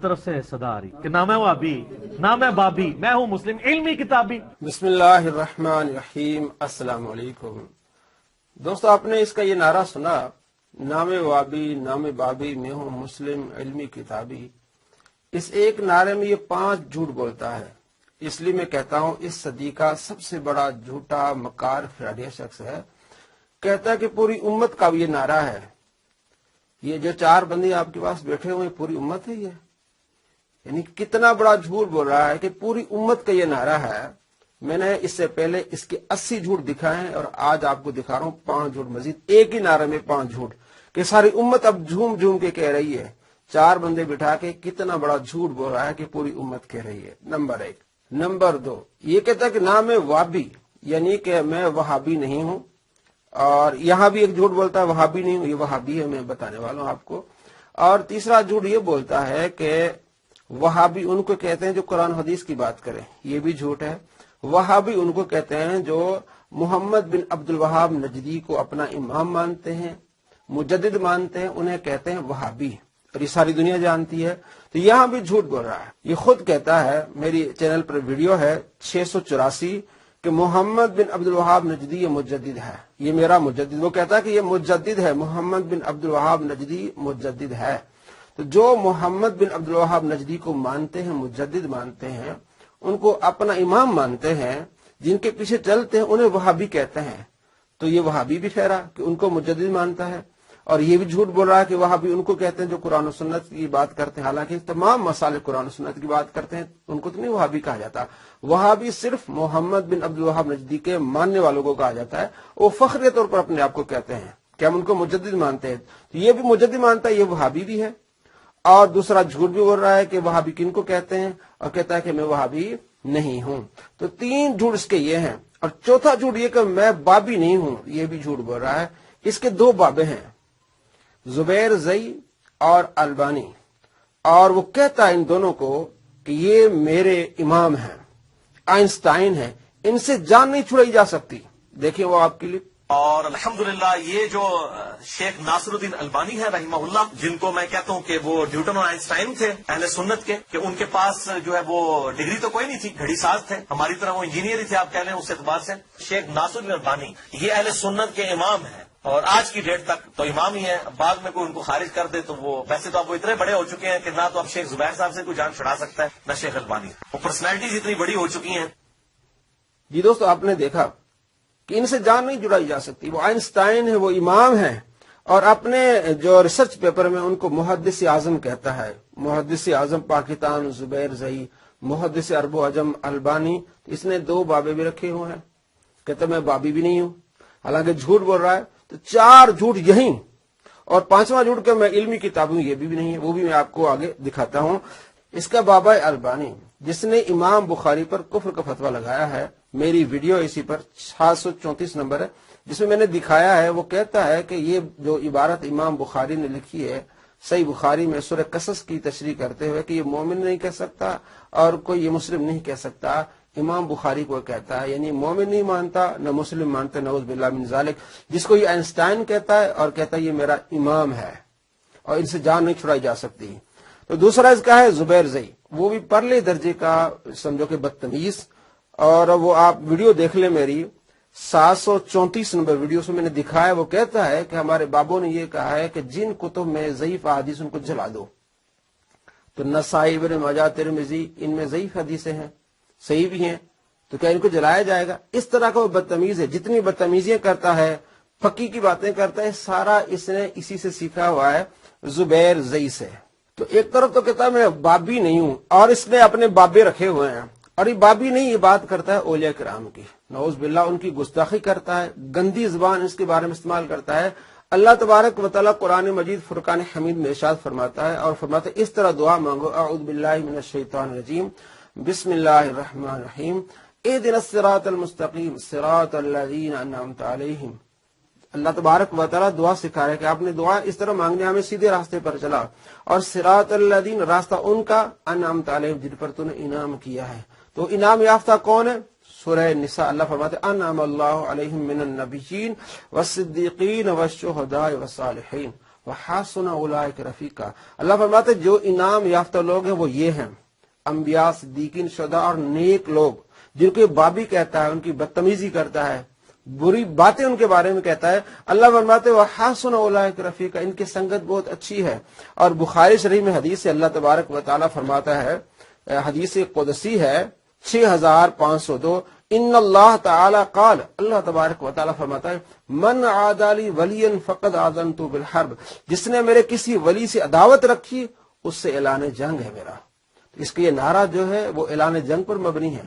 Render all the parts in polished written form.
طرف سے صدا آ رہی کہ نہ میں وابی نہ میں بابی، میں ہوں مسلم علمی کتابی۔ بسم اللہ الرحمن الرحیم۔ السلام علیکم دوستو، آپ نے اس کا یہ نعرہ سنا، نہ میں وابی نہ میں بابی، میں ہوں مسلم علمی کتابی۔ اس ایک نعرے میں یہ 5 جھوٹ بولتا ہے، اس لیے میں کہتا ہوں اس صدی کا سب سے بڑا جھوٹا مکار فراڈیا شخص ہے۔ کہتا ہے کہ پوری امت کا یہ نعرہ ہے۔ یہ جو 4 بندے آپ کے پاس بیٹھے ہوئے پوری امت ہے یہ، یعنی کتنا بڑا جھوٹ بول رہا ہے کہ پوری امت کا یہ نعرہ ہے۔ میں نے اس سے پہلے اس کے 80 جھوٹ دکھائے ہیں اور آج آپ کو دکھا رہا ہوں 5 جھوٹ مزید، ایک ہی نعرے میں 5 جھوٹ کہ ساری امت اب جھوم جھوم کے کہہ رہی ہے۔ 4 بندے بٹھا کے کتنا بڑا جھوٹ بول رہا ہے کہ پوری امت کہہ رہی ہے۔ نمبر 1۔ نمبر 2، یہ کہتا ہے کہ نہ میں وابی، یعنی کہ میں وہابی نہیں ہوں، اور یہاں بھی ایک جھوٹ بولتا ہے وہابی نہیں ہوں، یہ وہابی ہے، میں بتانے والا ہوں آپ کو۔ اور تیسرا جھوٹ یہ بولتا ہے کہ وہابی ان کو کہتے ہیں جو قرآن حدیث کی بات کریں، یہ بھی جھوٹ ہے۔ وہابی ان کو کہتے ہیں جو محمد بن عبد الوہاب نجدی کو اپنا امام مانتے ہیں، مجدد مانتے ہیں، انہیں کہتے ہیں وہابی، اور یہ ساری دنیا جانتی ہے۔ تو یہاں بھی جھوٹ بول رہا ہے۔ یہ خود کہتا ہے، میری چینل پر ویڈیو ہے 684 کہ محمد بن عبد الوہاب نجدی یہ مجدد ہے، یہ میرا مجدد۔ وہ کہتا ہے کہ یہ مجدد ہے، محمد بن عبد الوہاب نجدی مجدد ہے۔ تو جو محمد بن عبد الوہاب نجدی کو مانتے ہیں، مجدد مانتے ہیں، ان کو اپنا امام مانتے ہیں، جن کے پیچھے چلتے ہیں، انہیں وہابی کہتے ہیں۔ تو یہ وہابی بھی ٹھہرا کہ ان کو مجدد مانتا ہے، اور یہ بھی جھوٹ بول رہا ہے کہ وہابی ان کو کہتے ہیں جو قرآن و سنت کی بات کرتے ہیں، حالانکہ تمام مسائل قرآن و سنت کی بات کرتے ہیں، ان کو تو نہیں وہابی کہا جاتا۔ وہابی صرف محمد بن عبد الوہاب نجدی کے ماننے والوں کو کہا جاتا ہے، وہ فخری طور پر اپنے آپ کو کہتے ہیں کہ ہم ان کو مجدد مانتے ہیں۔ تو یہ بھی مجدد مانتا ہے، یہ وہابی بھی ہے۔ اور دوسرا جھوٹ بھی بول رہا ہے کہ وہابی کن کو کہتے ہیں، اور کہتا ہے کہ میں وہابی نہیں ہوں۔ تو 3 جھوٹ اس کے یہ ہیں۔ اور چوتھا جھوٹ یہ کہ میں بابی نہیں ہوں، یہ بھی جھوٹ بول رہا ہے۔ اس کے 2 بابے ہیں، زبیر زئی اور البانی، اور وہ کہتا ہے ان دونوں کو کہ یہ میرے امام ہیں، آئنسٹائن ہیں، ان سے جان نہیں چھڑائی جا سکتی۔ دیکھیں وہ آپ کے لیے۔ اور الحمدللہ یہ جو شیخ ناصر الدین البانی ہے رحمہ اللہ، جن کو میں کہتا ہوں کہ وہ نیوٹن اور آئنسٹائن تھے اہل سنت کے، کہ ان کے پاس جو ہے وہ ڈگری تو کوئی نہیں تھی، گھڑی ساز تھے، ہماری طرح وہ انجینئر ہی تھے آپ کہہ لیں اس اعتبار سے۔ شیخ ناصر الدین البانی یہ اہل سنت کے امام ہیں، اور آج کی ڈیٹ تک تو امام ہی ہیں۔ بعد میں کوئی ان کو خارج کر دے تو وہ ویسے تو اب وہ اتنے بڑے ہو چکے ہیں کہ نہ تو اب شیخ زبیر صاحب سے کوئی جان چھڑا سکتا ہے، نہ شیخ البانی، وہ پرسنالٹیز اتنی بڑی ہو چکی ہیں۔ جی دوستو، آپ نے دیکھا کہ ان سے جان نہیں جڑائی جا سکتی۔ وہ آئنسٹائن ہے، وہ امام ہیں، اور اپنے جو ریسرچ پیپر میں ان کو محدث اعظم کہتا ہے۔ محدث اعظم پاکستان زبیر زئی، محدث عرب و عجم البانی۔ اس نے 2 بابے بھی رکھے ہوئے ہیں، کہتا میں بابی بھی نہیں ہوں، حالانکہ جھوٹ بول رہا ہے۔ تو 4 جھوٹ یہی، اور 5واں جھوٹ کہ میں علمی کتاب ہوں، یہ بھی نہیں ہے، وہ بھی میں آپ کو آگے دکھاتا ہوں۔ اس کا بابا البانی، جس نے امام بخاری پر کفر کا فتویٰ لگایا ہے، میری ویڈیو اسی پر 734 نمبر ہے، جس میں میں نے دکھایا ہے۔ وہ کہتا ہے کہ یہ جو عبارت امام بخاری نے لکھی ہے صحیح بخاری میں سورہ قصص کی تشریح کرتے ہوئے کہ یہ مومن نہیں کہہ سکتا اور کوئی یہ مسلم نہیں کہہ سکتا، امام بخاری کو کہتا ہے، یعنی مومن نہیں مانتا نہ مسلم مانتا، نعوذ باللہ من ذالک، جس کو یہ آئنسٹائن کہتا ہے اور کہتا ہے یہ میرا امام ہے اور ان سے جان نہیں چھڑائی جا سکتی۔ تو دوسرا اس کا ہے زبیر زئی، وہ بھی پرلے درجے کا سمجھو کہ بدتمیز، اور وہ آپ ویڈیو دیکھ لیں میری 734 نمبر ویڈیو سے میں نے دکھایا۔ وہ کہتا ہے کہ ہمارے بابوں نے یہ کہا ہے کہ جن کتب میں ضعیف احادیث ان کو جلا دو۔ تو نسائی، ابن ماجہ، ترمذی، ان میں ضعیف حدیثیں ہیں، صحیح بھی ہیں، تو کیا ان کو جلایا جائے گا؟ اس طرح کا وہ بدتمیز ہے، جتنی بدتمیزیاں کرتا ہے، فقی کی باتیں کرتا ہے، سارا اس نے اسی سے سیکھا ہوا ہے، زبیر زئی سے۔ تو ایک طرف تو کہتا ہے میں بابی نہیں ہوں، اور اس نے اپنے بابے رکھے ہوئے ہیں، اور یہ بابی نہیں، یہ بات کرتا ہے اولیاء کرام کی، نعوذ باللہ ان کی گستاخی کرتا ہے، گندی زبان اس کے بارے میں استعمال کرتا ہے۔ اللہ تبارک و تعالیٰ قرآن مجید فرقان حمید میں ارشاد فرماتا ہے، اور فرماتا ہے اس طرح دعا مانگو، اعوذ باللہ من الشیطان الرجیم، بسم اللہ الرحمن الرحیم، اہدنا الصراط المستقیم صراط الذین انعمت علیہم۔ اللہ تبارک و تعالیٰ دعا سکھا رہے کہ آپ نے دعا اس طرح مانگنے، ہمیں سیدھے راستے پر چلا، اور صراط الذین، راستہ ان کا، انعمت علیہم، جن پر تو نے انعام کیا ہے۔ تو انعام یافتہ کون ہے؟ سورہ نساء اللہ فرماتے ہیں انعم اللہ علیہم من النبیین والصدیقین والشہداء والصالحین، وحسن اولئک رفیقا. اللہ فرماتے جو انعام یافتہ لوگ ہیں وہ یہ ہیں، انبیاء، صدیقین، شہداء اور نیک لوگ، جن کو بابی کہتا ہے، ان کی بدتمیزی کرتا ہے، بری باتیں ان کے بارے میں کہتا ہے. اللہ فرماتے وحسن اولئک رفیقا، ان کی سنگت بہت اچھی ہے. اور بخاری شریف میں حدیث سے اللہ تبارک و تعالی فرماتا ہے، حدیث قدسی ہے 6502، ان اللہ تعالی قال، اللہ تبارک و تعالی فرماتا ہے من عادى لي وليا فقد آذنته بالحرب، جس نے میرے کسی ولی سے عداوت رکھی اس سے اعلان جنگ ہے میرا. اس کا یہ نعرہ جو ہے وہ اعلان جنگ پر مبنی ہے.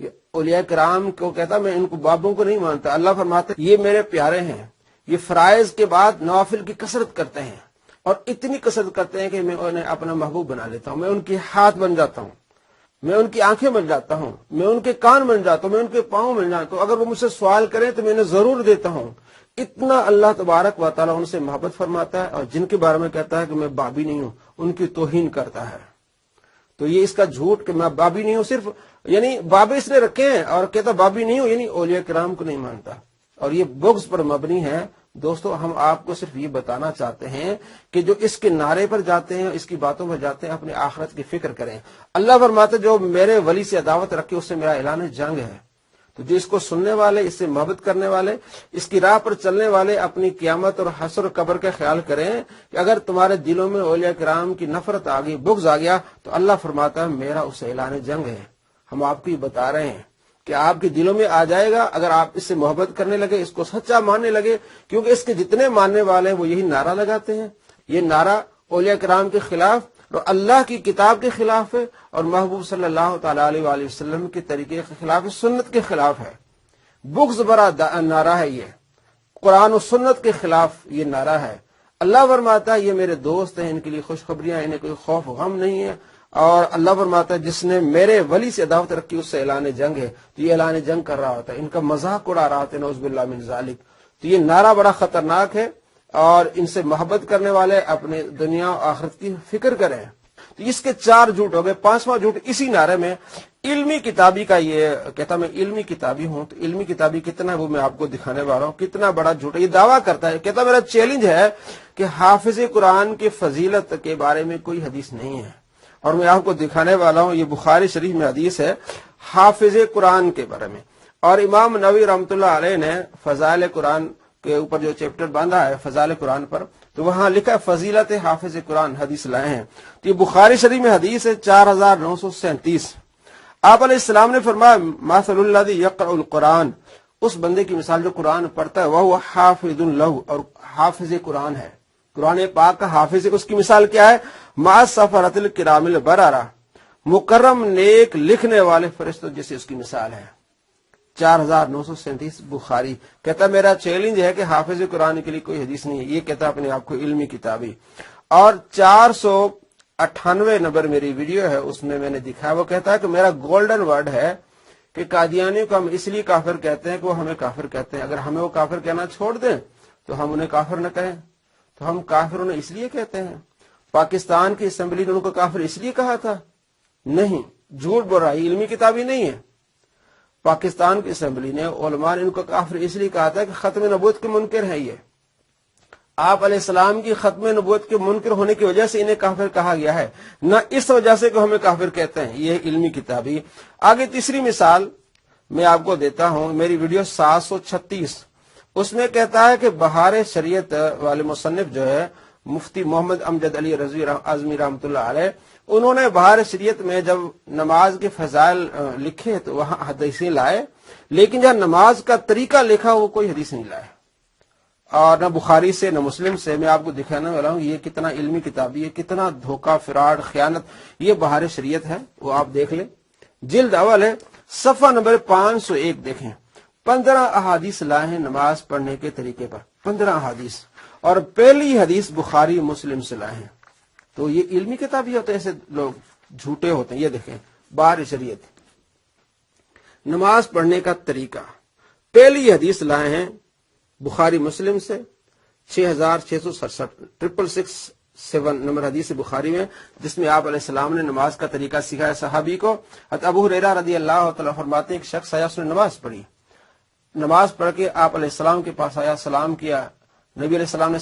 یہ اولیاء کرام کو کہتا میں ان کو بابوں کو نہیں مانتا. اللہ فرماتا ہے یہ میرے پیارے ہیں، یہ فرائض کے بعد نوافل کی کثرت کرتے ہیں، اور اتنی کثرت کرتے ہیں کہ میں انہیں اپنا محبوب بنا لیتا ہوں، میں ان کے ہاتھ بن جاتا ہوں، میں ان کی آنکھیں بن جاتا ہوں، میں ان کے کان بن جاتا ہوں، میں ان کے پاؤں بن جاتا ہوں، اگر وہ مجھ سے سوال کریں تو میں انہیں ضرور دیتا ہوں. اتنا اللہ تبارک و تعالیٰ ان سے محبت فرماتا ہے. اور جن کے بارے میں کہتا ہے کہ میں بابی نہیں ہوں، ان کی توہین کرتا ہے. تو یہ اس کا جھوٹ کہ میں بابی نہیں ہوں، صرف یعنی بابے اس نے رکھے ہیں اور کہتا بابی نہیں ہوں، یعنی اولیاء کرام کو نہیں مانتا، اور یہ بغض پر مبنی ہے. دوستو ہم آپ کو صرف یہ بتانا چاہتے ہیں کہ جو اس کے نعرے پر جاتے ہیں، اس کی باتوں پر جاتے ہیں، اپنی آخرت کی فکر کریں. اللہ فرماتے جو میرے ولی سے عداوت رکھے اس سے میرا اعلان جنگ ہے. تو جو اس کو سننے والے، اس سے محبت کرنے والے، اس کی راہ پر چلنے والے اپنی قیامت اور حشر و قبر کا خیال کریں کہ اگر تمہارے دلوں میں اولیاء کرام کی نفرت آ گئی، بغض آ گیا، تو اللہ فرماتا ہے میرا اس سے اعلان جنگ ہے. ہم آپ کو یہ بتا رہے ہیں کہ آپ کے دلوں میں آ جائے گا اگر آپ اس سے محبت کرنے لگے، اس کو سچا ماننے لگے، کیونکہ اس کے جتنے ماننے والے ہیں وہ یہی نعرہ لگاتے ہیں. یہ نعرہ اولیاء کرام کے خلاف اور اللہ کی کتاب کے خلاف ہے، اور محبوب صلی اللہ تعالی علیہ وآلہ وسلم کے طریقے کے خلاف ہے، سنت کے خلاف ہے. بغض برا نعرہ ہے، یہ قرآن و سنت کے خلاف یہ نعرہ ہے. اللہ فرماتا ہے یہ میرے دوست ہیں، ان کے لیے خوشخبریاں، انہیں کوئی خوف غم نہیں ہے. اور اللہ فرماتا ہے جس نے میرے ولی سے عداوت رکھی اس سے اعلان جنگ ہے. تو یہ اعلان جنگ کر رہا ہوتا ہے، ان کا مذاق اڑا رہا ہوتا ہے، نعوذ باللہ من ذالک. تو یہ نعرہ بڑا خطرناک ہے، اور ان سے محبت کرنے والے اپنے دنیا و آخرت کی فکر کریں. تو اس کے 4 جھوٹ ہو گئے. 5واں جھوٹ اسی نعرے میں علمی کتابی کا، یہ کہتا میں علمی کتابی ہوں. تو علمی کتابی کتنا ہے وہ میں آپ کو دکھانے والا ہوں، کتنا بڑا جھوٹ ہے. یہ دعویٰ کرتا ہے، کہتا میرا چیلنج ہے کہ حافظ قرآن کی فضیلت کے بارے میں کوئی حدیث نہیں ہے، اور میں آپ کو دکھانے والا ہوں. یہ بخاری شریف میں حدیث ہے حافظ قرآن کے بارے میں. اور امام نووی رحمۃ اللہ علیہ نے فضائل قرآن کے اوپر جو چیپٹر باندھا ہے فضائل قرآن پر، تو وہاں لکھا ہے فضیلت حافظ قرآن، حدیث لائے ہیں. تو یہ بخاری شریف میں حدیث ہے 4937. آپ علیہ السلام نے فرمایا مثل الذی یقرأ القرآن، اس بندے کی مثال جو قرآن پڑھتا ہے، وہ حافظ لہ، اور حافظ قرآن ہے، قرآن پاک کا حافظ ہے. اس کی مثال کیا ہے؟ مع السفرۃ الکرام البررہ، مکرم نیک لکھنے والے فرشتوں جیسے اس کی مثال ہے. 4937 بخاری. کہتا میرا چیلنج ہے کہ حافظ قرآن کے لیے کوئی حدیث نہیں ہے. یہ کہتا اپنے آپ کو علمی کتابی. اور 498 نمبر میری ویڈیو ہے، اس میں نے دکھایا، وہ کہتا ہے کہ میرا گولڈن ورڈ ہے کہ قادیانیوں کو ہم اس لیے کافر کہتے ہیں کہ وہ ہمیں کافر کہتے ہیں. اگر ہمیں وہ کافر کہنا چھوڑ دیں تو ہم انہیں کافر نہ کہیں. تو ہم کافر انہیں اس لیے کہتے ہیں. پاکستان کی اسمبلی نے ان کو کافر اس لیے کہا تھا؟ نہیں، جھوٹ بول رہا ہے، علمی کتابی نہیں ہے. پاکستان کی اسمبلی نے، علماء نے ان کو کافر اس لیے کہا تھا کہ ختم نبوت کے منکر ہیں. یہ آپ علیہ السلام کی ختم نبوت کے منکر ہونے کی وجہ سے انہیں کافر کہا گیا ہے، نہ اس وجہ سے کہ ہمیں کافر کہتے ہیں. یہ علمی کتابی. آگے تیسری مثال میں آپ کو دیتا ہوں، میری ویڈیو 736. اس میں کہتا ہے کہ بہار شریعت والے مصنف جو ہے مفتی محمد امجد علی رضوی اعظمی رحمۃ اللہ علیہ، انہوں نے بہار شریعت میں جب نماز کے فضائل لکھے تو وہاں حدیثیں لائے، لیکن جہاں نماز کا طریقہ لکھا وہ کوئی حدیث نہیں لائے، اور نہ بخاری سے نہ مسلم سے. میں آپ کو دکھانے والا ہوں یہ کتنا علمی کتابی ہے، کتنا دھوکہ، فراڈ، خیانت. یہ بہار شریعت ہے، وہ آپ دیکھ لیں، جلد اول ہے، صفحہ نمبر 501 دیکھیں. 15 احادیث لائے ہیں نماز پڑھنے کے طریقے پر، 15 احادیث، اور پہلی حدیث بخاری مسلم سے لائے ہیں. تو یہ علمی کتاب ہی ہوتے ہیں، ایسے لوگ جھوٹے ہوتے ہیں. یہ دیکھیں بہار شریعت، نماز پڑھنے کا طریقہ، پہلی حدیث لائے ہیں بخاری مسلم سے 6667 667 نمبر حدیث بخاری میں، جس میں آپ علیہ السلام نے نماز کا طریقہ سکھایا صحابی کو. حضرت ابو ہریرہ رضی اللہ تعالیٰ فرماتے ہیں ایک شخص آیا، اس نے نماز پڑھی، نماز پڑھ کے آپ علیہ السلام کے پاس آیا، سلام کیا، نبی علیہ السلام نے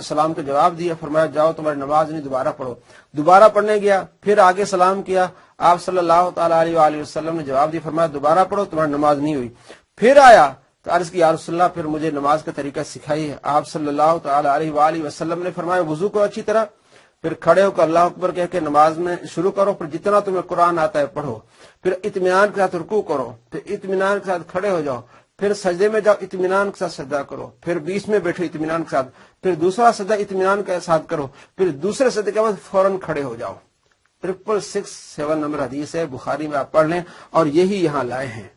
سلام کا جواب دیا، فرمایا جاؤ تمہاری نماز نہیں، دوبارہ پڑھو۔ دوبارہ پڑھنے گیا، پھر آگے سلام کیا، آپ صلی اللہ تعالی علیہ وآلہ وسلم نے جواب دیا، فرمایا دوبارہ پڑھو، تمہاری نماز نہیں ہوئی۔ پھر آیا تو عرض کی یا رسول اللہ پھر مجھے نماز کا طریقہ سکھائیے۔ آپ صلی اللہ تعالی علیہ وآلہ وسلم نے فرمایا وضو کرو اچھی طرح، پھر کھڑے ہو کر اللہ اکبر کہہ کے نماز میں شروع کرو، پھر جتنا تمہیں قرآن آتا ہے پڑھو، پھر اطمینان کے ساتھ رکوع کرو، پھر اطمینان کے ساتھ کھڑے ہو جاؤ، پھر سجدے میں جاؤ، اطمینان کے ساتھ سجدہ کرو، پھر بیچ میں بیٹھو اطمینان کے ساتھ، پھر دوسرا سجدہ اطمینان کے ساتھ کرو، پھر دوسرے سجدے کے بعد فوراً کھڑے ہو جاؤ۔ 667 نمبر حدیث ہے، بخاری میں آپ پڑھ لیں، اور یہی یہاں لائے ہیں۔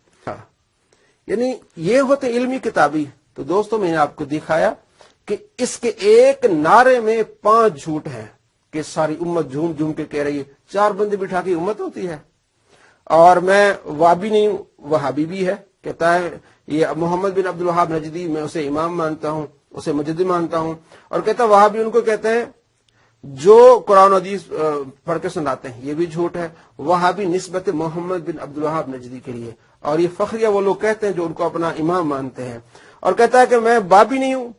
یعنی یہ ہوتے علمی کتابی۔ تو دوستوں میں نے آپ کو دکھایا کہ اس کے ایک نعرے میں 5 جھوٹ ہیں کہ ساری امت جھوم جھوم کے کہہ رہی ہے، 4 بندے بٹھا کے امت ہوتی ہے، اور میں وہابی نہیں ہوں، وہابی بھی ہے، کہتا ہے یہ محمد بن عبد الوہاب نجدی، میں اسے امام مانتا ہوں، اسے مجدد مانتا ہوں، اور کہتا ہے وہابی ان کو کہتے ہیں جو قرآن و حدیث پڑھ کے سناتے ہیں، یہ بھی جھوٹ ہے۔ وہابی نسبت محمد بن عبد الوہاب نجدی کے لیے، اور یہ فخریہ وہ لوگ کہتے ہیں جو ان کو اپنا امام مانتے ہیں، اور کہتا ہے کہ میں بابی نہیں ہوں،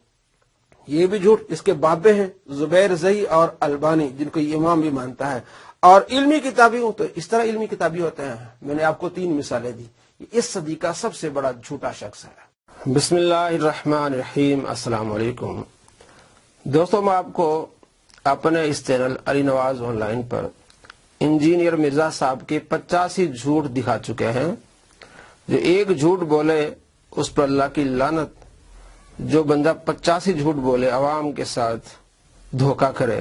یہ بھی جھوٹ۔ اس کے بابے ہیں زبیر زئی اور البانی جن کو یہ امام بھی مانتا ہے، اور علمی کتابی ہوں، تو اس طرح علمی کتابی ہوتے ہیں۔ میں نے آپ کو 3 مثالیں دی۔ اس صدی کا سب سے بڑا جھوٹا شخص ہے۔ بسم اللہ الرحمن الرحیم۔ السلام علیکم دوستوں، میں آپ کو اپنے اس channel Ali Nawaz online پر انجینئر مرزا صاحب کے 85 جھوٹ دکھا چکے ہیں۔ جو ایک جھوٹ بولے اس پر اللہ کی لعنت، جو بندہ 85 جھوٹ بولے عوام کے ساتھ دھوکہ کرے